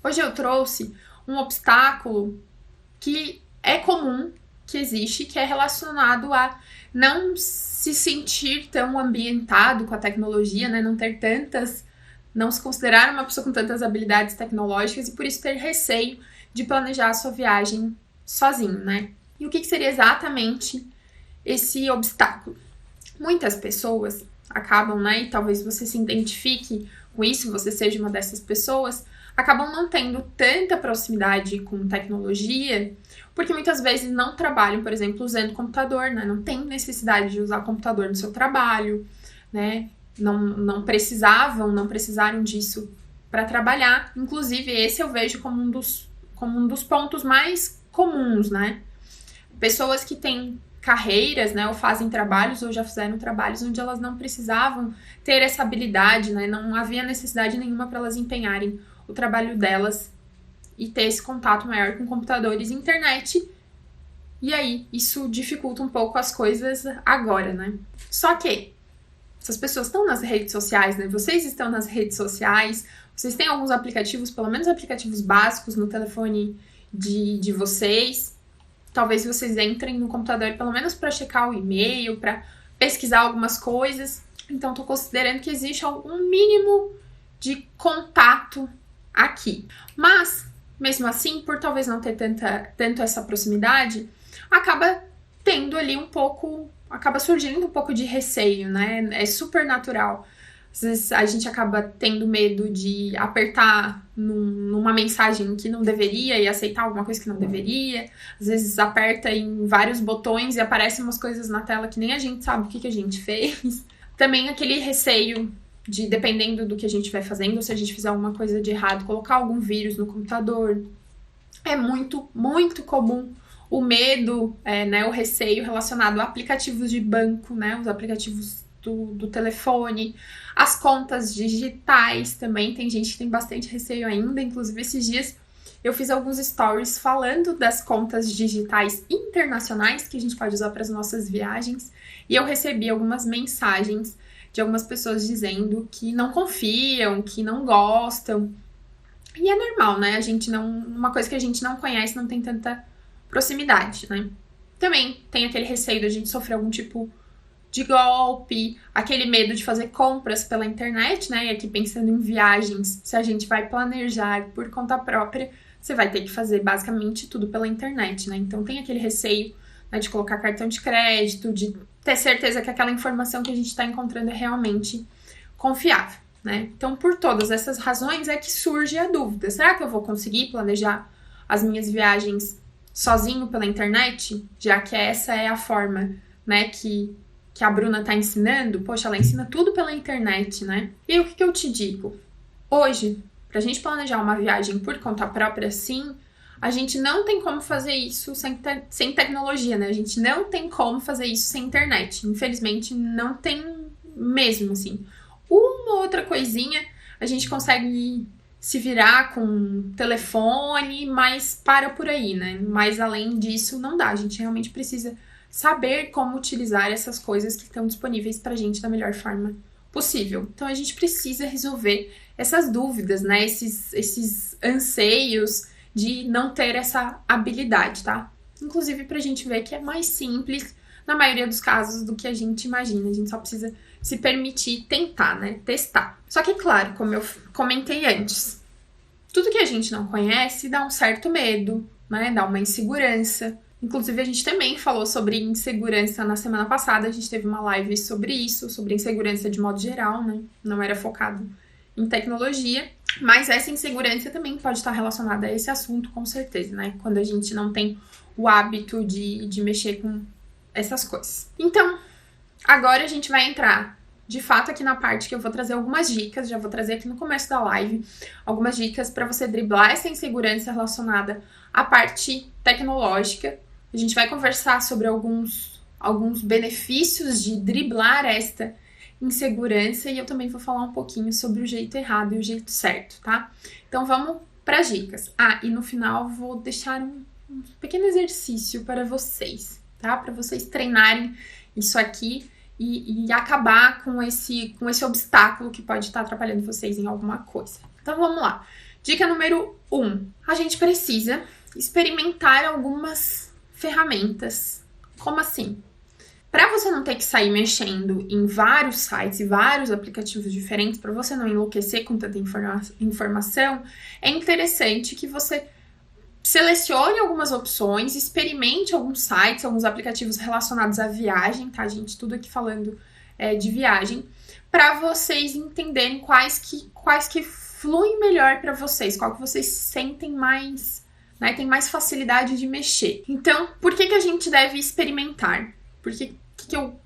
Hoje eu trouxe um obstáculo que é comum, que existe, que é relacionado a não se sentir tão ambientado com a tecnologia, né? Não se considerar uma pessoa com tantas habilidades tecnológicas e por isso ter receio de planejar a sua viagem sozinho, né? E o que seria exatamente esse obstáculo? Muitas pessoas acabam, né, e talvez você se identifique com isso, você seja uma dessas pessoas, acabam não tendo tanta proximidade com tecnologia, porque muitas vezes não trabalham, por exemplo, usando computador, né? Não tem necessidade de usar computador no seu trabalho, né? Não precisaram disso para trabalhar. Inclusive, esse eu vejo como um dos pontos mais comuns, né? Pessoas que têm carreiras, né, ou fazem trabalhos, ou já fizeram trabalhos onde elas não precisavam ter essa habilidade, né? Não havia necessidade nenhuma para elas empenharem o trabalho delas e ter esse contato maior com computadores e internet. E aí, isso dificulta um pouco as coisas agora, né? Só que essas pessoas estão nas redes sociais, né? Vocês estão nas redes sociais, vocês têm alguns aplicativos, pelo menos aplicativos básicos no telefone de vocês. Talvez vocês entrem no computador pelo menos para checar o e-mail, para pesquisar algumas coisas. Então, estou considerando que existe algum mínimo de contato aqui. Mas, mesmo assim, por talvez não ter tanto essa proximidade, acaba tendo ali acaba surgindo um pouco de receio, né? É super natural. Às vezes a gente acaba tendo medo de apertar numa mensagem que não deveria e aceitar alguma coisa que não deveria. Às vezes aperta em vários botões e aparecem umas coisas na tela que nem a gente sabe o que a gente fez. Também aquele receio de, dependendo do que a gente vai fazendo, ou se a gente fizer alguma coisa de errado, colocar algum vírus no computador. É muito, muito comum o medo, né, o receio relacionado a aplicativos de banco, né, os aplicativos do telefone, as contas digitais também, tem gente que tem bastante receio ainda, inclusive esses dias eu fiz alguns stories falando das contas digitais internacionais que a gente pode usar para as nossas viagens, e eu recebi algumas mensagens de algumas pessoas dizendo que não confiam, que não gostam, e é normal, né, uma coisa que a gente não conhece não tem tanta proximidade, né. Também tem aquele receio de a gente sofrer algum tipo de golpe, aquele medo de fazer compras pela internet, né? E aqui pensando em viagens, se a gente vai planejar por conta própria, você vai ter que fazer basicamente tudo pela internet, né? Então tem aquele receio, né, de colocar cartão de crédito, de ter certeza que aquela informação que a gente está encontrando é realmente confiável, né? Então, por todas essas razões é que surge a dúvida. Será que eu vou conseguir planejar as minhas viagens sozinho pela internet? Já que essa é a forma, né, que a Bruna tá ensinando, poxa, ela ensina tudo pela internet, né? E aí, o que eu te digo? Hoje, pra gente planejar uma viagem por conta própria, sim, a gente não tem como fazer isso sem tecnologia, né? A gente não tem como fazer isso sem internet. Infelizmente, não tem mesmo, assim. Uma outra coisinha, a gente consegue se virar com telefone, mas para por aí, né? Mas além disso, não dá. A gente realmente precisa saber como utilizar essas coisas que estão disponíveis pra gente da melhor forma possível. Então, a gente precisa resolver essas dúvidas, né? Esses anseios de não ter essa habilidade, tá? Inclusive, pra gente ver que é mais simples, na maioria dos casos, do que a gente imagina. A gente só precisa se permitir tentar, né? Testar. Só que, claro, como eu comentei antes, tudo que a gente não conhece dá um certo medo, né? Dá uma insegurança. Inclusive, a gente também falou sobre insegurança na semana passada. A gente teve uma live sobre isso, sobre insegurança de modo geral, né? Não era focado em tecnologia. Mas essa insegurança também pode estar relacionada a esse assunto, com certeza, né? Quando a gente não tem o hábito de mexer com essas coisas. Então, agora a gente vai entrar, de fato, aqui na parte que eu vou trazer algumas dicas. Já vou trazer aqui no começo da live algumas dicas para você driblar essa insegurança relacionada à parte tecnológica. A gente vai conversar sobre alguns benefícios de driblar esta insegurança e eu também vou falar um pouquinho sobre o jeito errado e o jeito certo, tá? Então vamos para as dicas. E no final vou deixar um pequeno exercício para vocês, tá? Para vocês treinarem isso aqui e acabar com esse obstáculo que pode estar atrapalhando vocês em alguma coisa. Então vamos lá. Dica número 1. A gente precisa experimentar algumas ferramentas. Como assim? Para você não ter que sair mexendo em vários sites e vários aplicativos diferentes, para você não enlouquecer com tanta informação, é interessante que você selecione algumas opções, experimente alguns sites, alguns aplicativos relacionados à viagem, tá, gente? Tudo aqui falando de viagem, para vocês entenderem quais que fluem melhor para vocês, qual que vocês sentem mais, né, tem mais facilidade de mexer. Então, por que a gente deve experimentar? Porque o que eu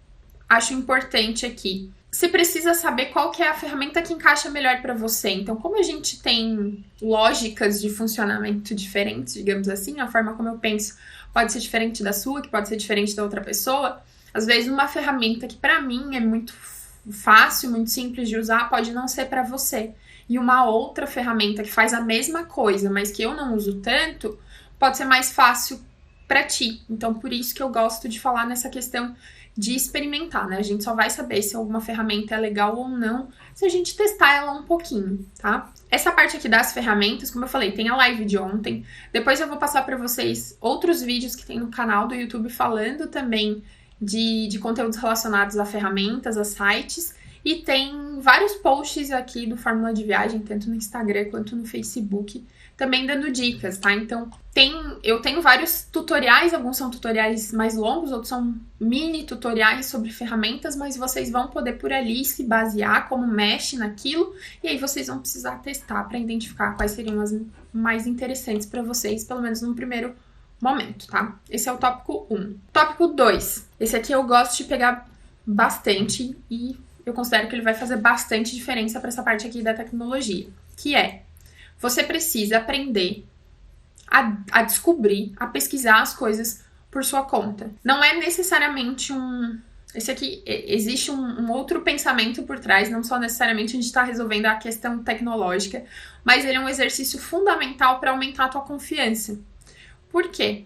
acho importante aqui? Você precisa saber qual que é a ferramenta que encaixa melhor para você. Então, como a gente tem lógicas de funcionamento diferentes, digamos assim, a forma como eu penso pode ser diferente da sua, que pode ser diferente da outra pessoa, às vezes uma ferramenta que para mim é muito fácil, muito simples de usar, pode não ser para você. E uma outra ferramenta que faz a mesma coisa, mas que eu não uso tanto, pode ser mais fácil para ti. Então, por isso que eu gosto de falar nessa questão de experimentar, né? A gente só vai saber se alguma ferramenta é legal ou não se a gente testar ela um pouquinho, tá? Essa parte aqui das ferramentas, como eu falei, tem a live de ontem. Depois eu vou passar para vocês outros vídeos que tem no canal do YouTube falando também de conteúdos relacionados a ferramentas, a sites. E tem vários posts aqui do Fórmula de Viagem, tanto no Instagram quanto no Facebook, também dando dicas, tá? Então, eu tenho vários tutoriais, alguns são tutoriais mais longos, outros são mini tutoriais sobre ferramentas, mas vocês vão poder por ali se basear como mexe naquilo, e aí vocês vão precisar testar para identificar quais seriam as mais interessantes para vocês, pelo menos no primeiro momento, tá? Esse é o tópico 1. Tópico 2. Esse aqui eu gosto de pegar bastante e eu considero que ele vai fazer bastante diferença para essa parte aqui da tecnologia, que é, você precisa aprender a descobrir, a pesquisar as coisas por sua conta. Não é necessariamente esse aqui, existe um outro pensamento por trás, não só necessariamente a gente está resolvendo a questão tecnológica, mas ele é um exercício fundamental para aumentar a tua confiança. Por quê?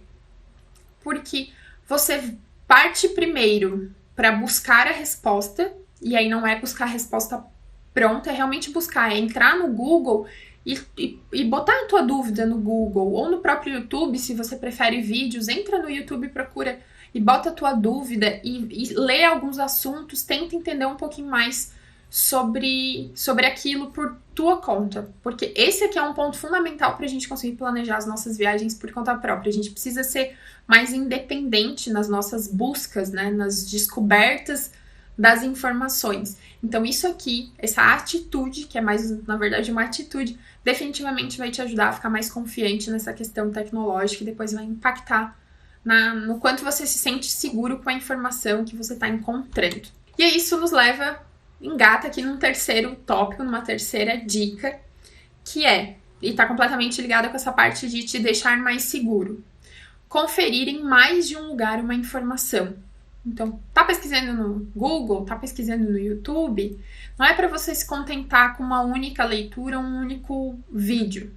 Porque você parte primeiro para buscar a resposta, e aí não é buscar a resposta pronta, é realmente buscar, é entrar no Google e botar a tua dúvida no Google, ou no próprio YouTube, se você prefere vídeos, entra no YouTube, procura e bota a tua dúvida e lê alguns assuntos, tenta entender um pouquinho mais sobre aquilo por tua conta, porque esse aqui é um ponto fundamental para a gente conseguir planejar as nossas viagens por conta própria. A gente precisa ser mais independente nas nossas buscas, né, nas descobertas das informações. Então isso aqui, essa atitude, que é mais, na verdade, uma atitude, definitivamente vai te ajudar a ficar mais confiante nessa questão tecnológica e depois vai impactar no quanto você se sente seguro com a informação que você está encontrando. E aí isso nos leva, engata aqui num terceiro tópico, numa terceira dica, que é, e está completamente ligada com essa parte de te deixar mais seguro, conferir em mais de um lugar uma informação. Então, tá pesquisando no Google, tá pesquisando no YouTube, não é para você se contentar com uma única leitura, um único vídeo.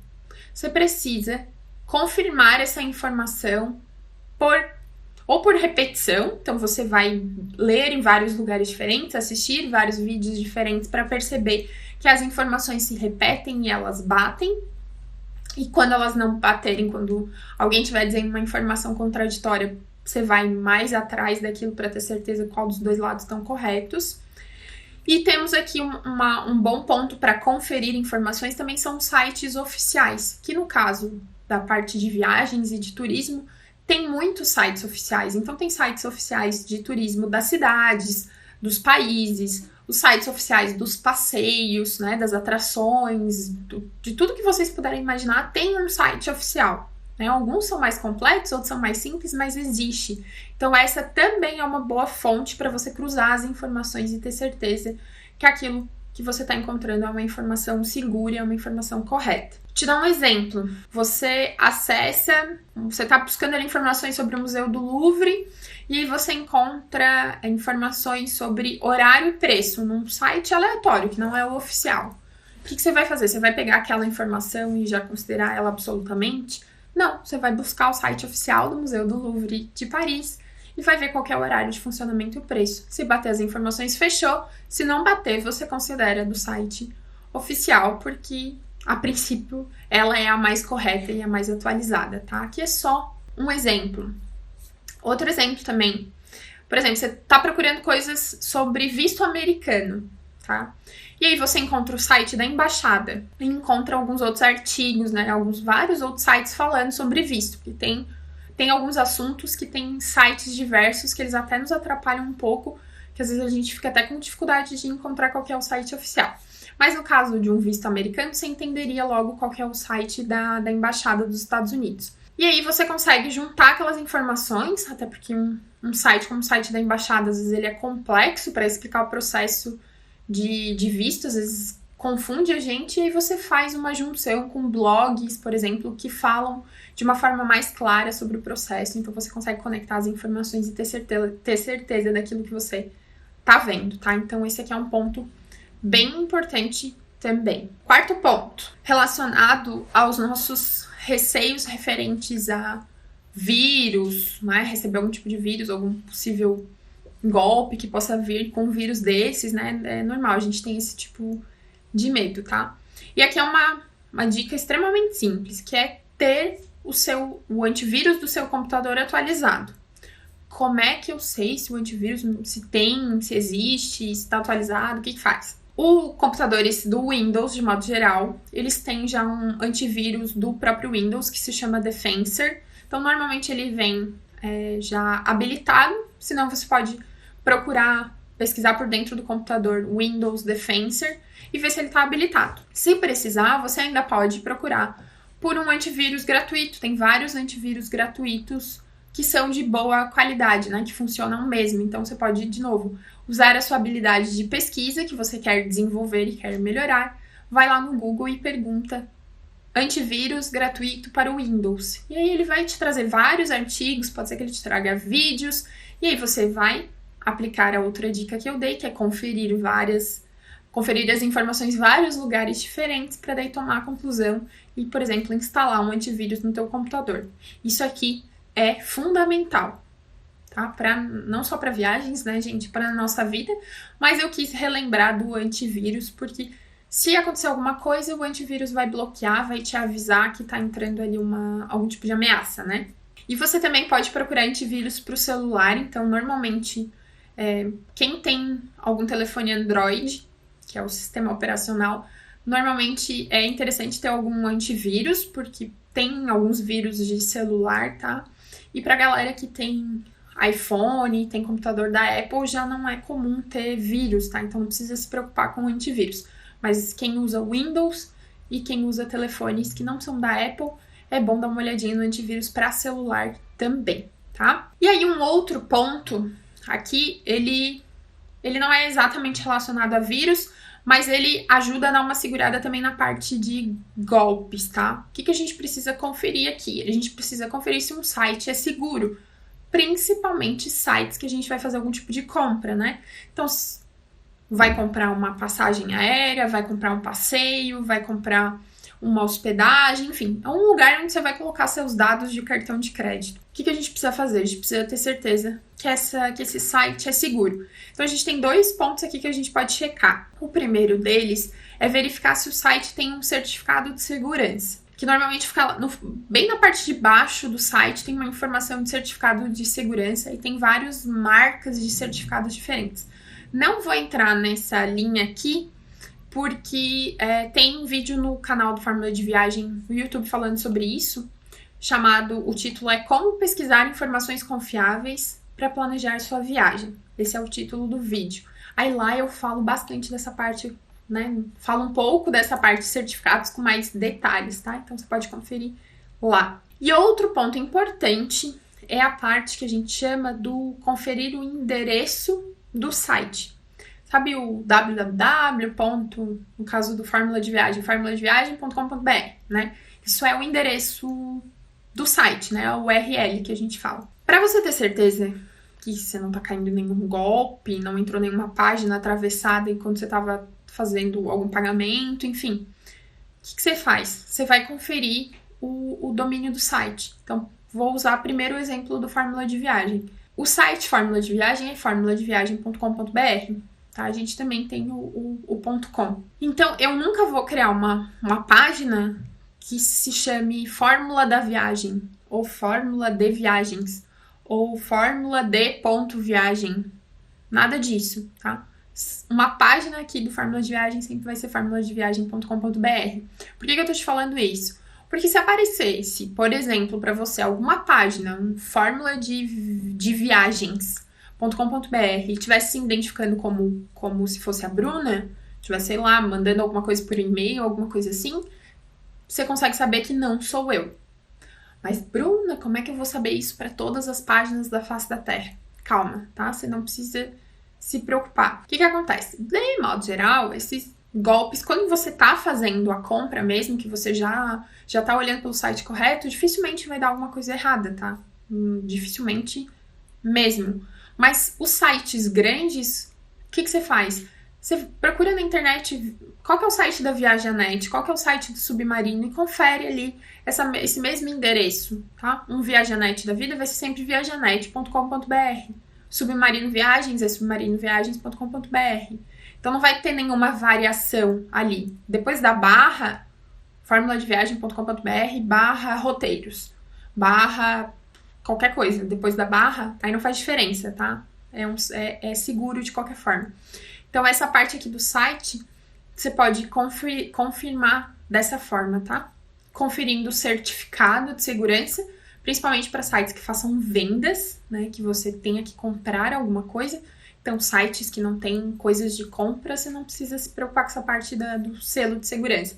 Você precisa confirmar essa informação por repetição. Então, você vai ler em vários lugares diferentes, assistir vários vídeos diferentes para perceber que as informações se repetem e elas batem. E quando elas não baterem, quando alguém estiver dizendo uma informação contraditória, você vai mais atrás daquilo para ter certeza qual dos dois lados estão corretos. E temos aqui um bom ponto para conferir informações, também são sites oficiais, que no caso da parte de viagens e de turismo, tem muitos sites oficiais. Então tem sites oficiais de turismo das cidades, dos países, os sites oficiais dos passeios, né, das atrações, de tudo que vocês puderem imaginar, tem um site oficial. Né? Alguns são mais completos, outros são mais simples, mas existe. Então essa também é uma boa fonte para você cruzar as informações e ter certeza que aquilo que você está encontrando é uma informação segura, é uma informação correta. Vou te dar um exemplo. Você está buscando ali informações sobre o Museu do Louvre e aí você encontra informações sobre horário e preço num site aleatório, que não é o oficial. O que você vai fazer? Você vai pegar aquela informação e já considerar ela absolutamente? Não, você vai buscar o site oficial do Museu do Louvre de Paris e vai ver qual é o horário de funcionamento e o preço. Se bater as informações, fechou. Se não bater, você considera do site oficial, porque a princípio, ela é a mais correta e a mais atualizada, tá? Aqui é só um exemplo. Outro exemplo também. Por exemplo, você tá procurando coisas sobre visto americano, tá? E aí você encontra o site da embaixada e encontra alguns outros artigos, né? Vários outros sites falando sobre visto, porque tem alguns assuntos que tem sites diversos que eles até nos atrapalham um pouco, que às vezes a gente fica até com dificuldade de encontrar qual que é o site oficial. Mas no caso de um visto americano, você entenderia logo qual que é o site da Embaixada dos Estados Unidos. E aí você consegue juntar aquelas informações, até porque um site como o site da Embaixada, às vezes ele é complexo para explicar o processo de visto, às vezes confunde a gente, e aí você faz uma junção com blogs, por exemplo, que falam de uma forma mais clara sobre o processo, então você consegue conectar as informações e ter certeza daquilo que você tá vendo, tá? Então esse aqui é um ponto bem importante também. Quarto ponto, relacionado aos nossos receios referentes a vírus, né? Receber algum tipo de vírus, algum possível golpe que possa vir com um vírus desses, né? É normal, a gente tem esse tipo de medo, tá? E aqui é uma dica extremamente simples, que é ter o antivírus do seu computador atualizado. Como é que eu sei se o antivírus, se existe, se está atualizado, o que faz? Os computadores do Windows, de modo geral, eles têm já um antivírus do próprio Windows, que se chama Defensor. Então, normalmente ele vem já habilitado, senão você pode pesquisar por dentro do computador Windows Defensor e ver se ele está habilitado. Se precisar, você ainda pode procurar por um antivírus gratuito. Tem vários antivírus gratuitos que são de boa qualidade, né? Que funcionam mesmo. Então, você pode, de novo, usar a sua habilidade de pesquisa que você quer desenvolver e quer melhorar. Vai lá no Google e pergunta antivírus gratuito para o Windows. E aí ele vai te trazer vários artigos, pode ser que ele te traga vídeos, e aí você vai aplicar a outra dica que eu dei, que é conferir as informações em vários lugares diferentes para daí tomar a conclusão e, por exemplo, instalar um antivírus no teu computador. Isso aqui é fundamental, tá? Não só para viagens, né, gente, para a nossa vida, mas eu quis relembrar do antivírus, porque se acontecer alguma coisa, o antivírus vai bloquear, vai te avisar que tá entrando ali algum tipo de ameaça, né? E você também pode procurar antivírus para o celular, então, normalmente, quem tem algum telefone Android, que é o sistema operacional, normalmente é interessante ter algum antivírus, porque tem alguns vírus de celular, tá? E pra galera que tem iPhone, tem computador da Apple, já não é comum ter vírus, tá? Então não precisa se preocupar com o antivírus. Mas quem usa Windows e quem usa telefones que não são da Apple, é bom dar uma olhadinha no antivírus para celular também, tá? E aí um outro ponto aqui, ele não é exatamente relacionado a vírus, mas ele ajuda a dar uma segurada também na parte de golpes, tá? O que a gente precisa conferir aqui? A gente precisa conferir se um site é seguro, principalmente sites que a gente vai fazer algum tipo de compra, né? Então, vai comprar uma passagem aérea, vai comprar um passeio, vai comprar uma hospedagem, enfim, é um lugar onde você vai colocar seus dados de cartão de crédito. O que a gente precisa fazer? A gente precisa ter certeza que esse site é seguro. Então, a gente tem 2 pontos aqui que a gente pode checar. O primeiro deles é verificar se o site tem um certificado de segurança, que normalmente fica bem na parte de baixo do site, tem uma informação de certificado de segurança e tem várias marcas de certificados diferentes. Não vou entrar nessa linha aqui, porque tem um vídeo no canal do Fórmula de Viagem no YouTube falando sobre isso, o título é Como Pesquisar Informações Confiáveis para Planejar Sua Viagem. Esse é o título do vídeo. Aí lá eu falo bastante dessa parte, né? Falo um pouco dessa parte de certificados com mais detalhes, tá? Então você pode conferir lá. E outro ponto importante é a parte que a gente chama do conferir o endereço do site. Sabe o www. No caso do Fórmula de Viagem, formuladeviagem.com.br, né? Isso é o endereço do site, né? O URL que a gente fala. Para você ter certeza que você não tá caindo em nenhum golpe, não entrou nenhuma página atravessada enquanto você estava fazendo algum pagamento, enfim. O que você faz? Você vai conferir o domínio do site. Então, vou usar primeiro o exemplo do Fórmula de Viagem. O site Fórmula de Viagem é formuladeviagem.com.br. tá? A gente também tem o .com. Então, eu nunca vou criar uma página que se chame Fórmula da Viagem, ou Fórmula de Viagens, ou Fórmula de ponto viagem. Nada disso, tá? Uma página aqui do Fórmula de Viagem sempre vai ser formuladeviagem.com.br. Por que eu tô te falando isso? Porque se aparecesse, por exemplo, para você alguma página, um Fórmula de Viagens.com.br e estivesse se identificando como se fosse a Bruna, estivesse, sei lá, mandando alguma coisa por e-mail, alguma coisa assim, você consegue saber que não sou eu. Mas, Bruna, como é que eu vou saber isso para todas as páginas da face da Terra? Calma, tá? Você não precisa se preocupar. O que acontece? De modo geral, esses golpes, quando você tá fazendo a compra mesmo, que você já tá olhando pelo site correto, dificilmente vai dar alguma coisa errada, tá? Dificilmente mesmo. Mas os sites grandes, o que você faz? Você procura na internet qual que é o site da Viajanet, qual que é o site do Submarino e confere ali esse mesmo endereço, tá? Um Viajanet da vida vai ser sempre viajanet.com.br. Submarino Viagens é submarinoviagens.com.br. Então não vai ter nenhuma variação ali. Depois da barra, formuladeviagem.com.br /roteiros, qualquer coisa. Depois da barra, aí não faz diferença, tá? É seguro de qualquer forma. Então essa parte aqui do site, você pode confirmar dessa forma, tá? Conferindo o certificado de segurança, principalmente para sites que façam vendas, né? Que você tenha que comprar alguma coisa. Então, sites que não tem coisas de compra, você não precisa se preocupar com essa parte do selo de segurança.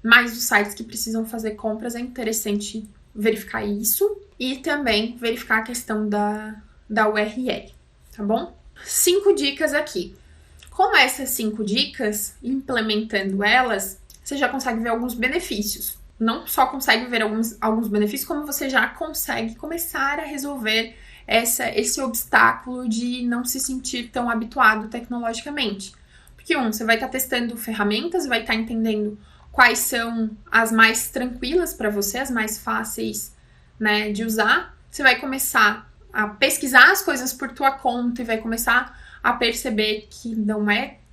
Mas os sites que precisam fazer compras, é interessante verificar isso. E também verificar a questão da URL, tá bom? 5 dicas aqui. Com essas 5 dicas, implementando elas, você já consegue ver alguns benefícios. Não só consegue ver alguns benefícios, como você já consegue começar a resolver esse obstáculo de não se sentir tão habituado tecnologicamente. Porque, você vai estar testando ferramentas, vai estar entendendo quais são as mais tranquilas para você, as mais fáceis, né, de usar. Você vai começar a pesquisar as coisas por tua conta e vai começar a perceber que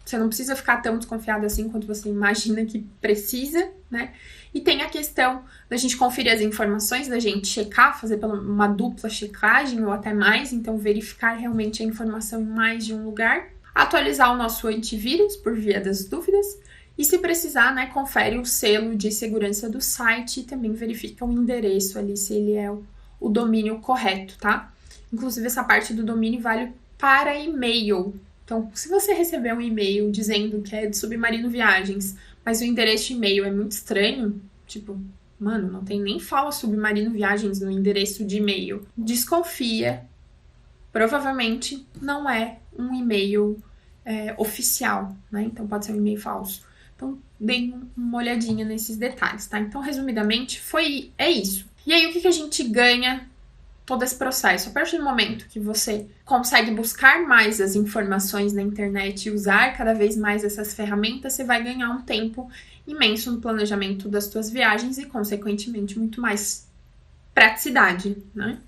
você não precisa ficar tão desconfiado assim quanto você imagina que precisa, né? E tem a questão da gente conferir as informações, da gente checar, fazer uma dupla checagem ou até mais, então verificar realmente a informação em mais de um lugar, atualizar o nosso antivírus por via das dúvidas e, se precisar, né, confere o selo de segurança do site e também verifica o endereço ali, se ele é o domínio correto, tá? Inclusive, essa parte do domínio vale para e-mail. Então, se você receber um e-mail dizendo que é de Submarino Viagens, mas o endereço de e-mail é muito estranho, tipo, mano, não tem nem fala Submarino Viagens no endereço de e-mail. Desconfia, provavelmente não é um e-mail oficial, né? Então pode ser um e-mail falso. Então, deem uma olhadinha nesses detalhes, tá? Então, resumidamente, é isso. E aí, o que a gente ganha todo esse processo? A partir do momento que você consegue buscar mais as informações na internet e usar cada vez mais essas ferramentas, você vai ganhar um tempo imenso no planejamento das suas viagens e, consequentemente, muito mais praticidade, né?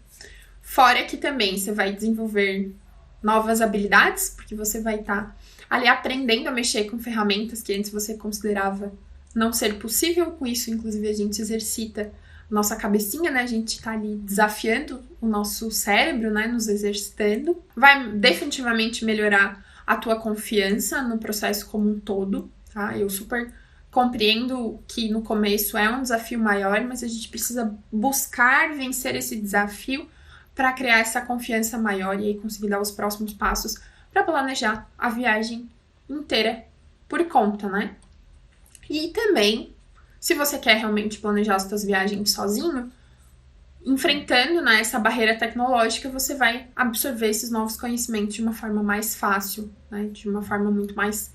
Fora que também você vai desenvolver novas habilidades, porque você vai estar ali aprendendo a mexer com ferramentas que antes você considerava não ser possível. Com isso, inclusive, a gente exercita nossa cabecinha, né? A gente tá ali desafiando o nosso cérebro, né? Nos exercitando. Vai definitivamente melhorar a tua confiança no processo como um todo, tá? Eu super compreendo que no começo é um desafio maior, mas a gente precisa buscar vencer esse desafio para criar essa confiança maior e aí conseguir dar os próximos passos para planejar a viagem inteira por conta, né? E também, se você quer realmente planejar as suas viagens sozinho, enfrentando, né, essa barreira tecnológica, você vai absorver esses novos conhecimentos de uma forma mais fácil, né, de uma forma muito mais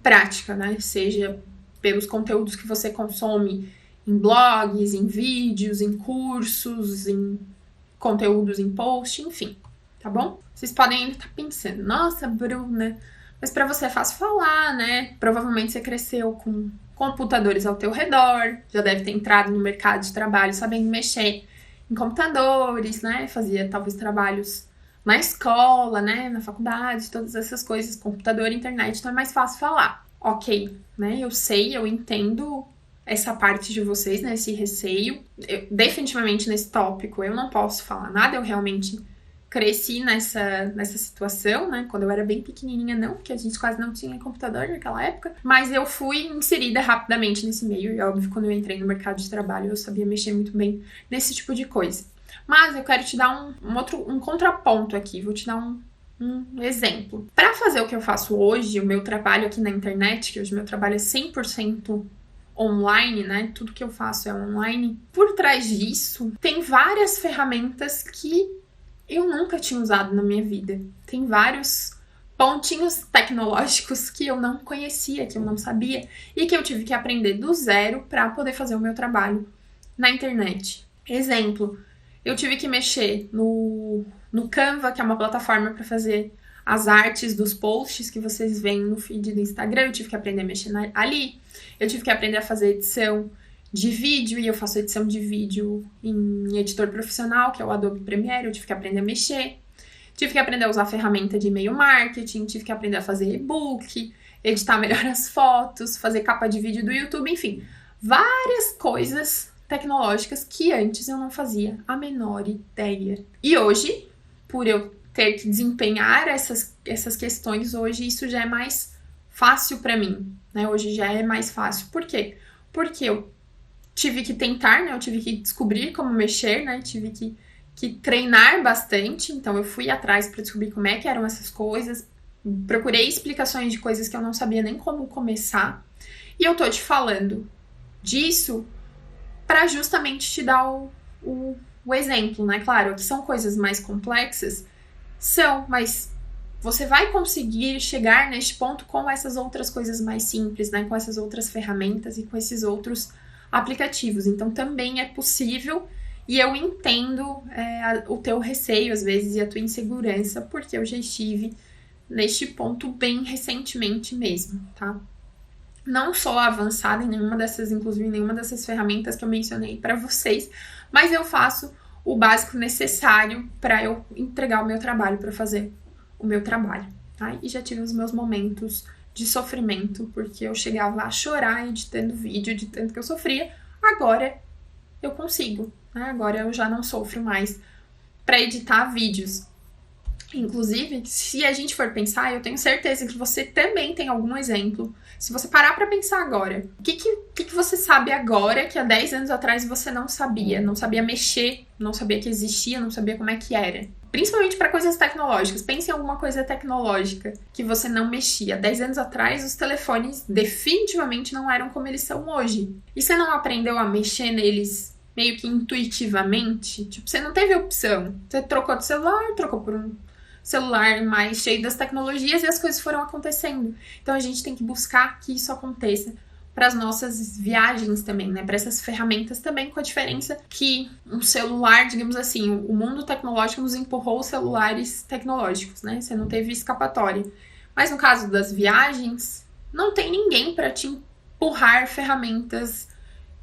prática, né, seja pelos conteúdos que você consome em blogs, em vídeos, em cursos, em conteúdos em post, enfim, tá bom? Vocês podem ainda estar pensando, nossa, Bruna, mas para você é fácil falar, né? Provavelmente você cresceu com computadores ao teu redor, já deve ter entrado no mercado de trabalho sabendo mexer em computadores, né? Fazia talvez trabalhos na escola, né, na faculdade, todas essas coisas, computador, internet, então é mais fácil falar. Ok, né, eu sei, eu entendo essa parte de vocês, né, esse receio. Definitivamente nesse tópico eu não posso falar nada, eu realmente cresci nessa situação, né, quando eu era bem pequenininha não, porque a gente quase não tinha computador naquela época, mas eu fui inserida rapidamente nesse meio, e óbvio, quando eu entrei no mercado de trabalho eu sabia mexer muito bem nesse tipo de coisa. Mas eu quero te dar um contraponto aqui, vou te dar um exemplo. Para fazer o que eu faço hoje, o meu trabalho aqui na internet, que hoje o meu trabalho é 100% online, né? Tudo que eu faço é online. Por trás disso, tem várias ferramentas que eu nunca tinha usado na minha vida. Tem vários pontinhos tecnológicos que eu não conhecia, que eu não sabia e que eu tive que aprender do zero para poder fazer o meu trabalho na internet. Exemplo, eu tive que mexer no Canva, que é uma plataforma para fazer as artes dos posts que vocês veem no feed do Instagram. Eu tive que aprender a mexer ali. Eu tive que aprender a fazer edição de vídeo, e eu faço edição de vídeo em editor profissional, que é o Adobe Premiere. Eu tive que aprender a mexer. Tive que aprender a usar a ferramenta de e-mail marketing. Tive que aprender a fazer e-book, editar melhor as fotos, fazer capa de vídeo do YouTube, enfim. Várias coisas tecnológicas que antes eu não fazia a menor ideia. E hoje, por eu ter que desempenhar essas questões, hoje isso já é mais fácil para mim, né? Hoje já é mais fácil. Por quê? Porque eu tive que tentar, né? Eu tive que descobrir como mexer, né? Tive que treinar bastante, então eu fui atrás para descobrir como é que eram essas coisas, procurei explicações de coisas que eu não sabia nem como começar, e eu tô te falando disso para justamente te dar o exemplo, né? Claro, que são coisas mais complexas, mas você vai conseguir chegar neste ponto com essas outras coisas mais simples, né? Com essas outras ferramentas e com esses outros aplicativos. Então, também é possível, e eu entendo o teu receio, às vezes, e a tua insegurança, porque eu já estive neste ponto bem recentemente mesmo, tá? Não sou avançada em nenhuma dessas, inclusive em nenhuma dessas ferramentas que eu mencionei para vocês, mas eu faço o básico necessário para eu entregar o meu trabalho, para fazer o meu trabalho, tá? E já tive os meus momentos de sofrimento, porque eu chegava a chorar editando vídeo de tanto que eu sofria. Agora eu consigo, né? Agora eu já não sofro mais para editar vídeos. Inclusive, se a gente for pensar, eu tenho certeza que você também tem algum exemplo. Se você parar para pensar agora, o que você sabe agora que há 10 anos atrás você não sabia mexer, não sabia que existia, não sabia como é que era? Principalmente para coisas tecnológicas. Pense em alguma coisa tecnológica que você não mexia. 10 anos atrás, os telefones definitivamente não eram como eles são hoje. E você não aprendeu a mexer neles meio que intuitivamente? Tipo, você não teve opção. Você trocou de celular, trocou por um celular mais cheio das tecnologias e as coisas foram acontecendo. Então a gente tem que buscar que isso aconteça para as nossas viagens também, né? Para essas ferramentas também, com a diferença que um celular, digamos assim, o mundo tecnológico nos empurrou os celulares tecnológicos, né? Você não teve escapatória. Mas no caso das viagens, não tem ninguém para te empurrar ferramentas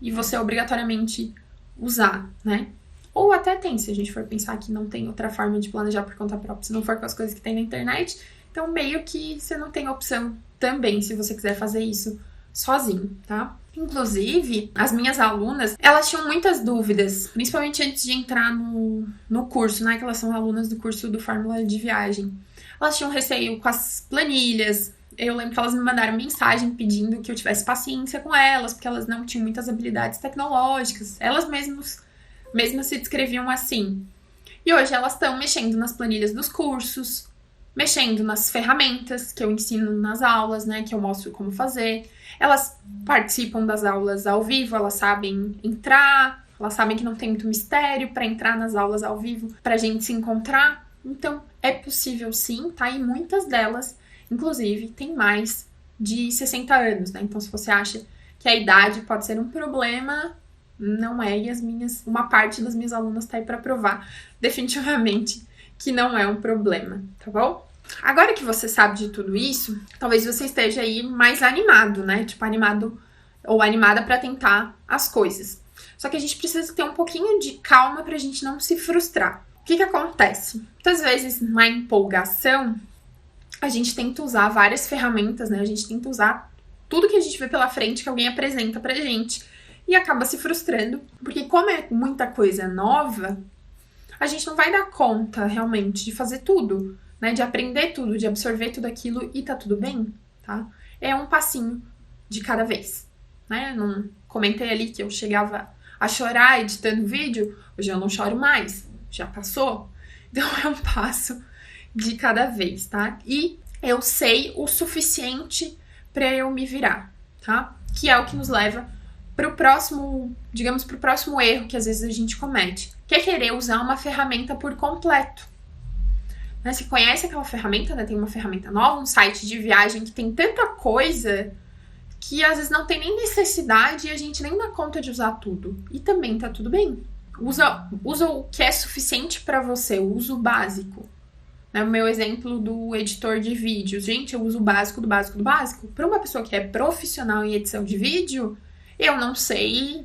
e você obrigatoriamente usar, né? Ou até tem, se a gente for pensar que não tem outra forma de planejar por conta própria, se não for com as coisas que tem na internet, então meio que você não tem opção também, se você quiser fazer isso sozinho, tá? Inclusive, as minhas alunas, elas tinham muitas dúvidas, principalmente antes de entrar no curso, né? Que elas são alunas do curso do Fórmula de Viagem. Elas tinham receio com as planilhas. Eu lembro que elas me mandaram mensagem pedindo que eu tivesse paciência com elas, porque elas não tinham muitas habilidades tecnológicas. Elas mesmas se descreviam assim. E hoje elas estão mexendo nas planilhas dos cursos, mexendo nas ferramentas que eu ensino nas aulas, né, que eu mostro como fazer. Elas participam das aulas ao vivo, elas sabem entrar, elas sabem que não tem muito mistério para entrar nas aulas ao vivo, pra gente se encontrar. Então, é possível sim, tá? E muitas delas, inclusive, têm mais de 60 anos, né? Então, se você acha que a idade pode ser um problema, não é, e uma parte das minhas alunas tá aí para provar definitivamente que não é um problema, tá bom? Agora que você sabe de tudo isso, talvez você esteja aí mais animado, né? Tipo, animado ou animada para tentar as coisas. Só que a gente precisa ter um pouquinho de calma pra gente não se frustrar. que acontece? Muitas vezes, na empolgação, a gente tenta usar várias ferramentas, né? A gente tenta usar tudo que a gente vê pela frente que alguém apresenta pra gente e acaba se frustrando, porque como é muita coisa nova, a gente não vai dar conta realmente de fazer tudo, né? De aprender tudo, de absorver tudo aquilo e tá tudo bem, tá? É um passinho de cada vez, né? Não comentei ali que eu chegava a chorar editando vídeo, hoje eu não choro mais, já passou. Então é um passo de cada vez, tá? E eu sei o suficiente para eu me virar, tá? Que é o que nos leva pro próximo, digamos, pro próximo erro que às vezes a gente comete, que é querer usar uma ferramenta por completo. Né? Você conhece aquela ferramenta, né? Tem uma ferramenta nova, um site de viagem que tem tanta coisa que às vezes não tem nem necessidade e a gente nem dá conta de usar tudo. E também tá tudo bem. Usa o que é suficiente para você, o uso básico. O meu exemplo do editor de vídeos. Gente, eu uso o básico do básico do básico. Para uma pessoa que é profissional em edição de vídeo, eu não sei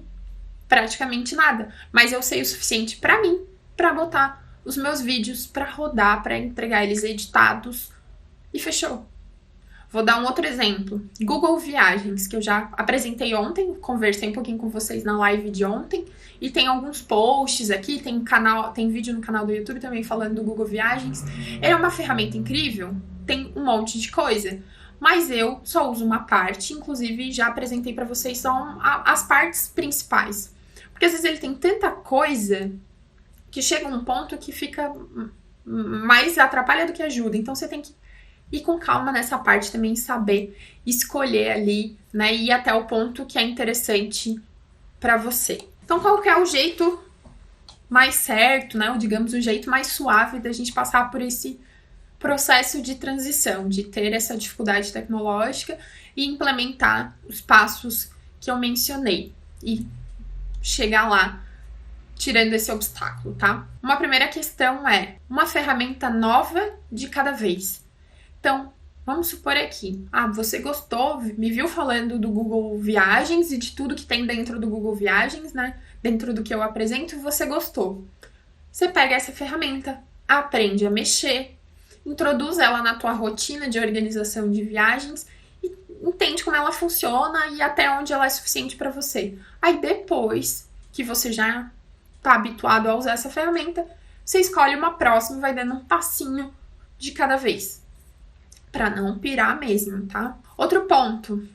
praticamente nada. Mas eu sei o suficiente para mim, para botar os meus vídeos para rodar, para entregar eles editados. E fechou. Vou dar um outro exemplo. Google Viagens, que eu já apresentei ontem, conversei um pouquinho com vocês na live de ontem. E tem alguns posts aqui, tem vídeo no canal do YouTube também falando do Google Viagens. É uma ferramenta incrível, tem um monte de coisa. Mas eu só uso uma parte, inclusive já apresentei pra vocês só as partes principais. Porque às vezes ele tem tanta coisa que chega um ponto que fica mais atrapalha do que ajuda. Então você tem que ir com calma nessa parte também, saber escolher ali, né? E ir até o ponto que é interessante pra você. Então, qual que é o jeito mais certo, né? Ou digamos, o jeito mais suave da gente passar por esse processo de transição, de ter essa dificuldade tecnológica e implementar os passos que eu mencionei e chegar lá tirando esse obstáculo, tá? Uma primeira questão é uma ferramenta nova de cada vez. Então, vamos supor aqui, você gostou, me viu falando do Google Viagens e de tudo que tem dentro do Google Viagens, né? Dentro do que eu apresento, você gostou. Você pega essa ferramenta, aprende a mexer, introduz ela na tua rotina de organização de viagens e entende como ela funciona e até onde ela é suficiente para você. Aí depois que você já está habituado a usar essa ferramenta, você escolhe uma próxima e vai dando um passinho de cada vez. Para não pirar mesmo, tá? Outro ponto,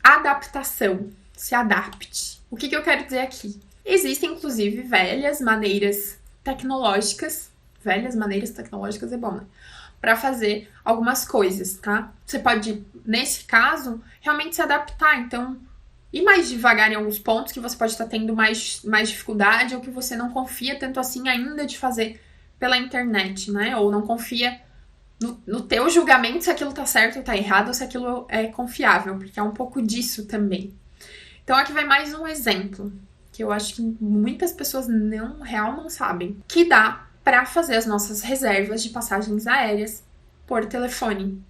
adaptação. Se adapte. O que eu quero dizer aqui? Existem, inclusive, velhas maneiras tecnológicas é bom, né? Para fazer algumas coisas, tá? Você pode, nesse caso, realmente se adaptar. Então, ir mais devagar em alguns pontos que você pode estar tendo mais dificuldade ou que você não confia tanto assim ainda de fazer pela internet, né? Ou não confia no teu julgamento se aquilo tá certo ou tá errado, ou se aquilo é confiável, porque é um pouco disso também. Então aqui vai mais um exemplo, que eu acho que muitas pessoas não sabem, que dá para fazer as nossas reservas de passagens aéreas por telefone.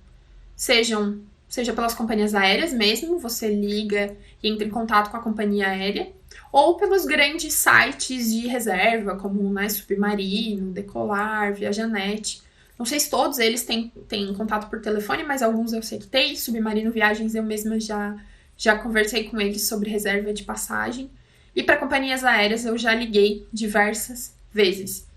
Seja pelas companhias aéreas mesmo, você liga e entra em contato com a companhia aérea, ou pelos grandes sites de reserva, como né, Submarino, Decolar, Viajanet. Não sei se todos eles têm contato por telefone, mas alguns eu sei que tem. Submarino Viagens eu mesma já conversei com eles sobre reserva de passagem. E para companhias aéreas eu já liguei diversas vezes.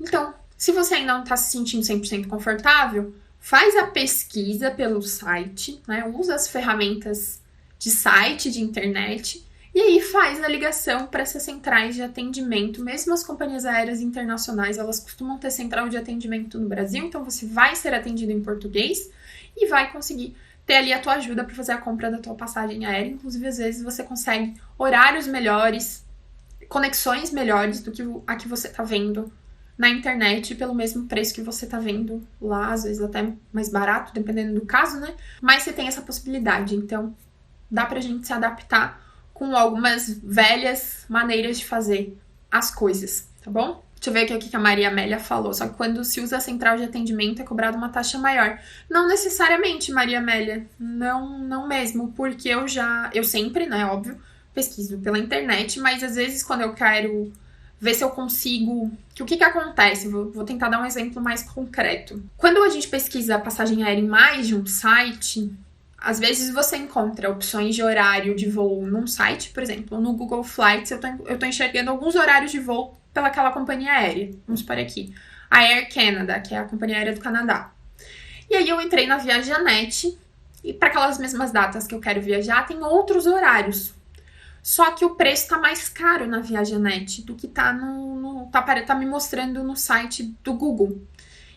Então, se você ainda não está se sentindo 100% confortável, faz a pesquisa pelo site, né? Usa as ferramentas de site, de internet, e aí faz a ligação para essas centrais de atendimento. Mesmo as companhias aéreas internacionais, elas costumam ter central de atendimento no Brasil, então você vai ser atendido em português e vai conseguir ter ali a tua ajuda para fazer a compra da tua passagem aérea. Inclusive, às vezes, você consegue horários melhores, conexões melhores do que a que você está vendo na internet pelo mesmo preço que você tá vendo lá, às vezes até mais barato, dependendo do caso, né? Mas você tem essa possibilidade, então dá pra gente se adaptar com algumas velhas maneiras de fazer as coisas, tá bom? Deixa eu ver aqui o que a Maria Amélia falou. Só que quando se usa a central de atendimento é cobrada uma taxa maior. Não necessariamente, Maria Amélia. Não mesmo, porque eu sempre, né, óbvio, pesquiso pela internet, mas às vezes quando eu quero ver se eu consigo... O que acontece? Vou tentar dar um exemplo mais concreto. Quando a gente pesquisa passagem aérea em mais de um site, às vezes você encontra opções de horário de voo num site, por exemplo, no Google Flights eu tô enxergando alguns horários de voo pelaquela companhia aérea. Vamos por aqui. A Air Canada, que é a companhia aérea do Canadá. E aí eu entrei na Viajanet e para aquelas mesmas datas que eu quero viajar, tem outros horários. Só que o preço tá mais caro na Viajanet do que tá tá me mostrando no site do Google.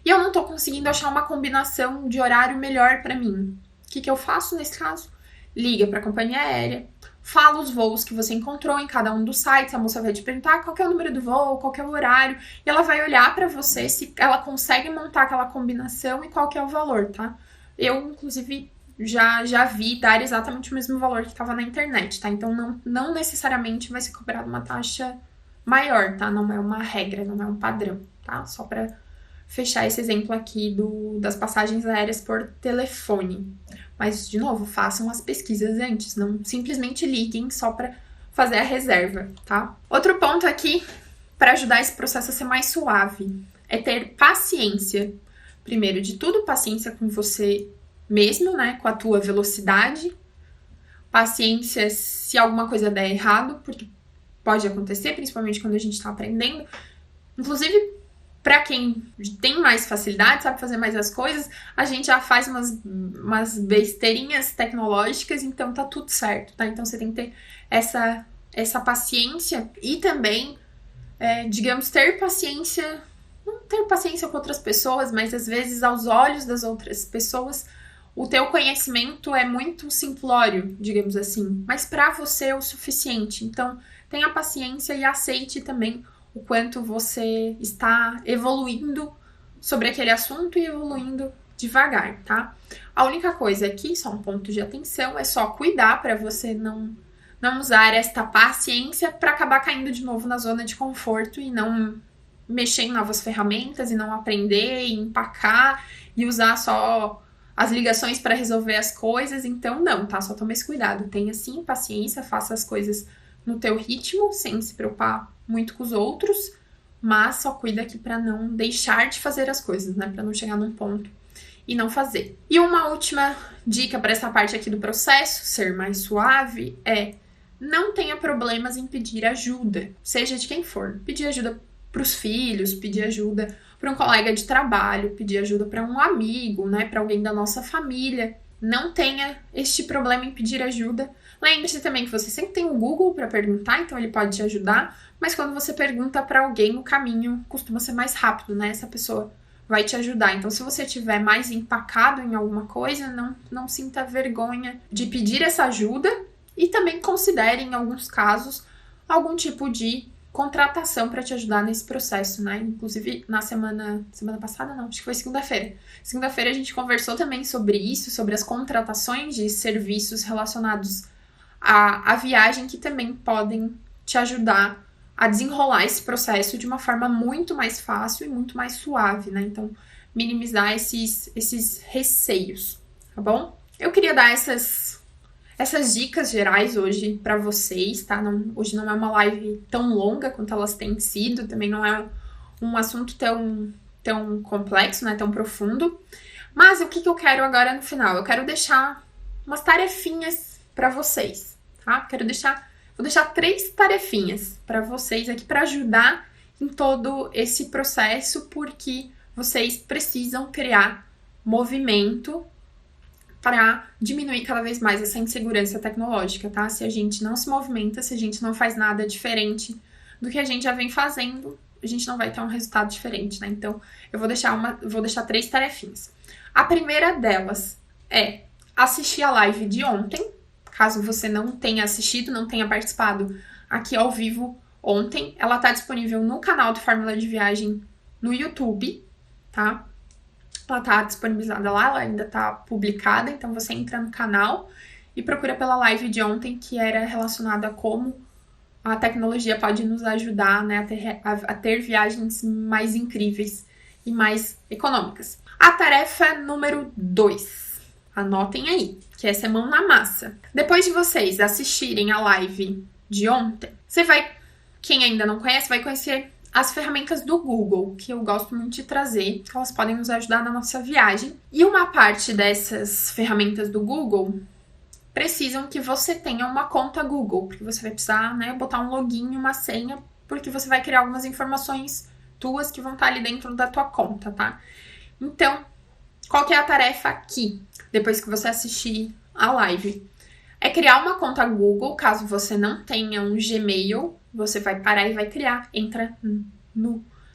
E eu não tô conseguindo achar uma combinação de horário melhor para mim. O que eu faço nesse caso? Liga para a companhia aérea, fala os voos que você encontrou em cada um dos sites, a moça vai te perguntar qual que é o número do voo, qual que é o horário, e ela vai olhar para você se ela consegue montar aquela combinação e qual que é o valor, tá? Eu, inclusive, já vi dar exatamente o mesmo valor que estava na internet, tá? Então, não necessariamente vai ser cobrada uma taxa maior, tá? Não é uma regra, não é um padrão, tá? Só para fechar esse exemplo aqui das passagens aéreas por telefone. Mas, de novo, façam as pesquisas antes, não simplesmente liguem só para fazer a reserva, tá? Outro ponto aqui, para ajudar esse processo a ser mais suave, é ter paciência. Primeiro de tudo, paciência com você mesmo, né? Com a tua velocidade. Paciência se alguma coisa der errado, porque pode acontecer, principalmente quando a gente tá aprendendo. Inclusive, para quem tem mais facilidade, sabe fazer mais as coisas, a gente já faz umas besteirinhas tecnológicas, então tá tudo certo, tá? Então você tem que ter essa paciência e também, digamos, ter paciência, não ter paciência com outras pessoas, mas às vezes aos olhos das outras pessoas, o teu conhecimento é muito simplório, digamos assim, mas para você é o suficiente. Então, tenha paciência e aceite também o quanto você está evoluindo sobre aquele assunto e evoluindo devagar, tá? A única coisa aqui, só um ponto de atenção, é só cuidar para você não usar esta paciência para acabar caindo de novo na zona de conforto e não mexer em novas ferramentas e não aprender e empacar e usar só as ligações para resolver as coisas. Então, não, tá? Só toma esse cuidado. Tenha, sim, paciência, faça as coisas no teu ritmo, sem se preocupar muito com os outros, mas só cuida aqui para não deixar de fazer as coisas, né? Para não chegar num ponto e não fazer. E uma última dica para essa parte aqui do processo ser mais suave é: não tenha problemas em pedir ajuda, seja de quem for. Pedir ajuda para os filhos, pedir ajuda para um colega de trabalho, pedir ajuda para um amigo, né? Para alguém da nossa família. Não tenha este problema em pedir ajuda. Lembre-se também que você sempre tem o Google para perguntar, então ele pode te ajudar, mas quando você pergunta para alguém, o caminho costuma ser mais rápido, né? Essa pessoa vai te ajudar. Então, se você estiver mais empacado em alguma coisa, não sinta vergonha de pedir essa ajuda e também considere, em alguns casos, algum tipo de contratação para te ajudar nesse processo, né? Inclusive, na semana passada, não, acho que foi segunda-feira. Segunda-feira a gente conversou também sobre isso, sobre as contratações de serviços relacionados à viagem que também podem te ajudar a desenrolar esse processo de uma forma muito mais fácil e muito mais suave, né? Então, minimizar esses receios, tá bom? Eu queria dar essas dicas gerais hoje pra vocês, tá? Hoje não é uma live tão longa quanto elas têm sido, também não é um assunto tão complexo, né? Tão profundo. Mas o que eu quero agora no final? Eu quero deixar umas tarefinhas pra vocês, tá? Vou deixar 3 tarefinhas pra vocês aqui pra ajudar em todo esse processo, porque vocês precisam criar movimento para diminuir cada vez mais essa insegurança tecnológica, tá? Se a gente não se movimenta, se a gente não faz nada diferente do que a gente já vem fazendo, a gente não vai ter um resultado diferente, né? Então, eu vou deixar 3 tarefinhas. A primeira delas é assistir a live de ontem, caso você não tenha assistido, não tenha participado aqui ao vivo ontem. Ela tá disponível no canal do Fórmula de Viagem no YouTube, tá? Ela tá disponibilizada lá, ela ainda tá publicada, então você entra no canal e procura pela live de ontem, que era relacionada a como a tecnologia pode nos ajudar, né, a ter viagens mais incríveis e mais econômicas. A tarefa número 2, anotem aí, que essa é mão na massa. Depois de vocês assistirem a live de ontem, o Quem ainda não conhece vai conhecer as ferramentas do Google, que eu gosto muito de trazer, que elas podem nos ajudar na nossa viagem. E uma parte dessas ferramentas do Google precisam que você tenha uma conta Google, porque você vai precisar, né, botar um login e uma senha, porque você vai criar algumas informações tuas que vão estar ali dentro da tua conta, tá? Então, qual que é a tarefa aqui, depois que você assistir a live? É criar uma conta Google, caso você não tenha um Gmail, você vai parar e vai criar. Entra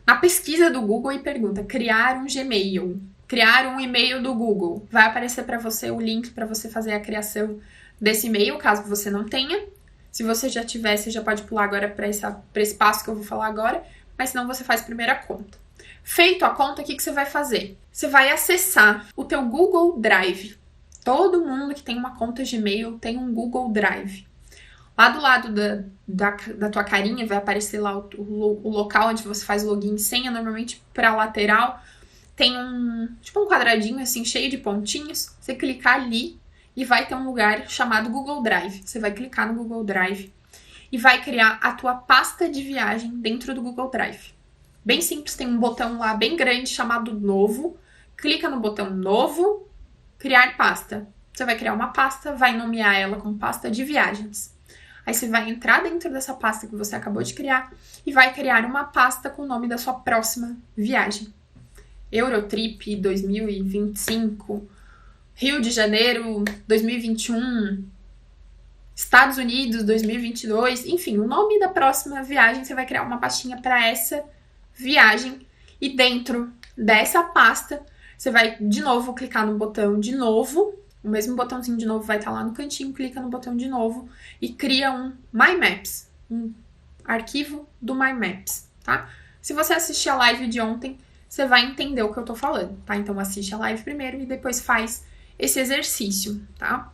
na pesquisa do Google e pergunta, criar um Gmail, criar um e-mail do Google. Vai aparecer para você o link para você fazer a criação desse e-mail, caso você não tenha. Se você já tiver, você já pode pular agora para esse passo que eu vou falar agora, mas senão você faz primeiro a conta. Feito a conta, o que você vai fazer? Você vai acessar o teu Google Drive. Todo mundo que tem uma conta Gmail tem um Google Drive. Lá do lado da tua carinha vai aparecer lá o local onde você faz login e senha. Normalmente para lateral tem um quadradinho assim cheio de pontinhos. Você clicar ali e vai ter um lugar chamado Google Drive. Você vai clicar no Google Drive e vai criar a tua pasta de viagem dentro do Google Drive. Bem simples, tem um botão lá bem grande chamado Novo. Clica no botão Novo, Criar pasta. Você vai criar uma pasta, vai nomear ela como pasta de viagens. Aí você vai entrar dentro dessa pasta que você acabou de criar e vai criar uma pasta com o nome da sua próxima viagem. Eurotrip 2025, Rio de Janeiro 2021, Estados Unidos 2022, enfim, o nome da próxima viagem, você vai criar uma pastinha para essa viagem e dentro dessa pasta você vai de novo clicar no botão de novo, o mesmo botãozinho de novo vai estar lá no cantinho, clica no botão de novo e cria um My Maps, um arquivo do My Maps, tá? Se você assistir a live de ontem, você vai entender o que eu tô falando, tá? Então assiste a live primeiro e depois faz esse exercício, tá?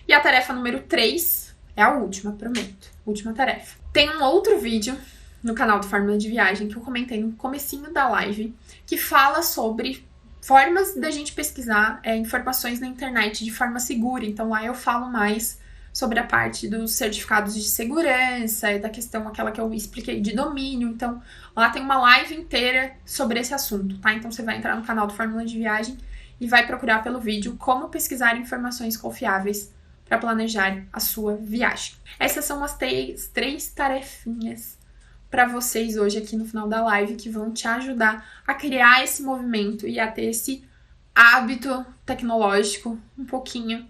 E a tarefa número 3 é a última, prometo. Última tarefa. Tem um outro vídeo no canal do Fórmula de Viagem que eu comentei no comecinho da live, que fala sobre formas da gente pesquisar informações na internet de forma segura. Então lá eu falo mais sobre a parte dos certificados de segurança e da questão aquela que eu expliquei de domínio. Então lá tem uma live inteira sobre esse assunto, tá? Então você vai entrar no canal do Fórmula de Viagem e vai procurar pelo vídeo como pesquisar informações confiáveis para planejar a sua viagem. Essas são as três tarefinhas para vocês hoje aqui no final da live que vão te ajudar a criar esse movimento e a ter esse hábito tecnológico um pouquinho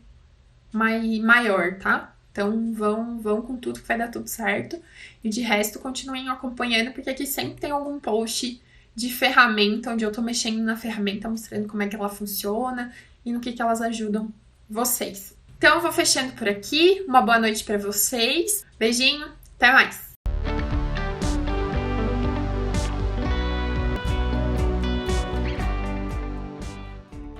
maior, tá? Então vão com tudo que vai dar tudo certo e de resto continuem acompanhando porque aqui sempre tem algum post de ferramenta onde eu tô mexendo na ferramenta, mostrando como é que ela funciona e no que elas ajudam vocês. Então eu vou fechando por aqui. Uma boa noite para vocês. Beijinho, até mais!